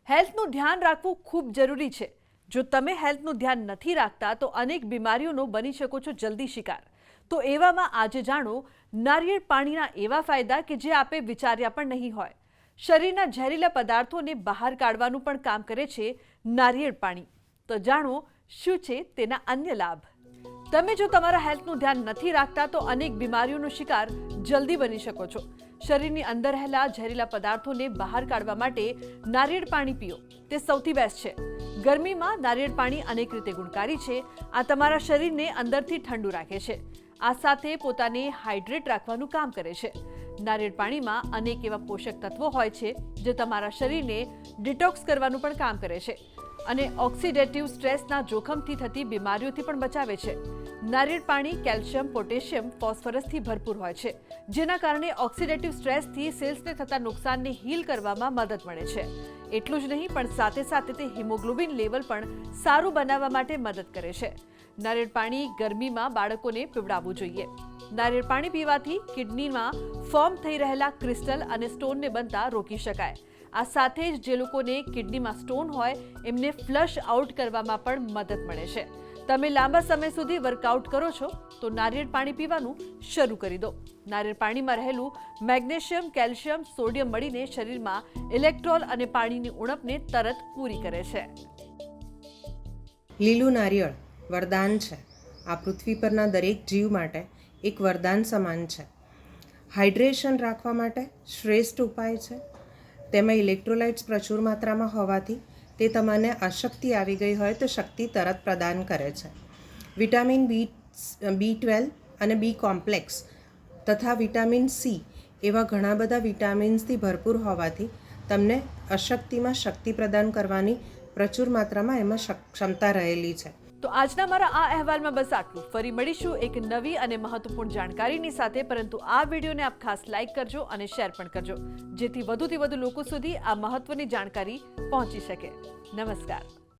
હેલ્થનું ધ્યાન રાખવું ખૂબ જરૂરી છે। જો તમે હેલ્થનું ધ્યાન નથી રાખતા તો અનેક બીમારીઓનો બની શકો છો જલ્દી શિકાર। તો એવામાં આજે જાણો નારિયેળ પાણીના એવા ફાયદા કે જે આપે વિચાર્યા પણ નહીં હોય। શરીરના ઝેરીલા પદાર્થોને બહાર કાઢવાનું પણ કામ કરે છે નારિયેળ પાણી। તો જાણો શું છે તેના અન્ય લાભ। તમે જો તમારા હેલ્થનું ધ્યાન નથી રાખતા તો અનેક બીમારીઓનો શિકાર જલ્દી બની શકો છો। શરીરની અંદર રહેલા ઝેરીલા પદાર્થોને બહાર કાઢવા માટે નારિયેળ પાણી પીઓ, તે સૌથી બેસ્ટ છે। ગરમીમાં નારિયેળ પાણી અનેક રીતે ગુણકારી છે। આ તમારા શરીરને અંદરથી ઠંડુ રાખે છે, આ સાથે પોતાને હાઇડ્રેટ રાખવાનું કામ કરે છે। નારિયેળ પાણીમાં અનેક એવા પોષક તત્વો હોય છે જે તમારા શરીરને ડિટોક્સ કરવાનું પણ કામ કરે છે અને ઓક્સિડેટિવ સ્ટ્રેસના જોખમથી થતી બીમારીઓથી પણ બચાવે છે। નારિયેળ પાણી કેલ્શિયમ, પોટેશિયમ, ફોસ્ફરસથી ભરપૂર હોય છે, જેના કારણે ઓક્સિડેટિવ સ્ટ્રેસથી સેલ્સને થતા નુકસાનને હીલ કરવામાં મદદ મળે છે। એટલું જ નહીં પણ સાથે સાથે તે હિમોગ્લોબિન લેવલ પણ સારું બનાવવા માટે મદદ કરે છે। નારિયેળ પાણી ગરમીમાં બાળકોને પીવડાવવું જોઈએ। નારિયેળ પાણી પીવાથી કિડનીમાં ફોર્મ થઈ રહેલા ક્રિસ્ટલ અને સ્ટોનને બનતા રોકી શકાય। આ સાથે જ જે લોકોને કિડનીમાં સ્ટોન હોય એમને ફ્લશ આઉટ કરવામાં પણ મદદ મળે છે। તમે લાંબા સમય સુધી વર્કઆઉટ કરો છો તો નારિયેળ પાણી પીવાનું શરૂ કરી દો। નારિયેળ પાણીમાં રહેલું મેગ્નેશિયમ, કેલ્શિયમ, સોડિયમ મળીને શરીરમાં ઇલેક્ટ્રોલ અને પાણીની ઉણપને તરત પૂરી કરે છે। લીલું નારિયેળ વરદાન છે। આ પૃથ્વી પરના દરેક જીવ માટે એક વરદાન સમાન છે। હાઇડ્રેશન રાખવા માટે શ્રેષ્ઠ ઉપાય છે। તેમાં ઇલેક્ટ્રોલાઇટ્સ પ્રચુર માત્રામાં હોવાથી તે તમને અશક્તિ આવી ગઈ હોય તો શક્તિ તરત પ્રદાન કરે છે। વિટામિન B12 અને બી કોમ્પ્લેક્સ તથા વિટામિન સી એવા ઘણા બધા વિટામિન્સથી ભરપૂર હોવાથી તમને અશક્તિમાં શક્તિ પ્રદાન કરવાની પ્રચુર માત્રામાં એમાં ક્ષમતા રહેલી છે। તો આજના મારા આ અહેવાલમાં બસ આટલું। ફરી મળીશું એક નવી અને મહત્વપૂર્ણ જાણકારીની સાથે, પરંતુ આ વિડીયોને આપ ખાસ લાઇક કરજો અને શેર પણ કરજો, જેથી વધુથી વધુ લોકો સુધી આ મહત્વની જાણકારી પહોંચી શકે। નમસ્કાર।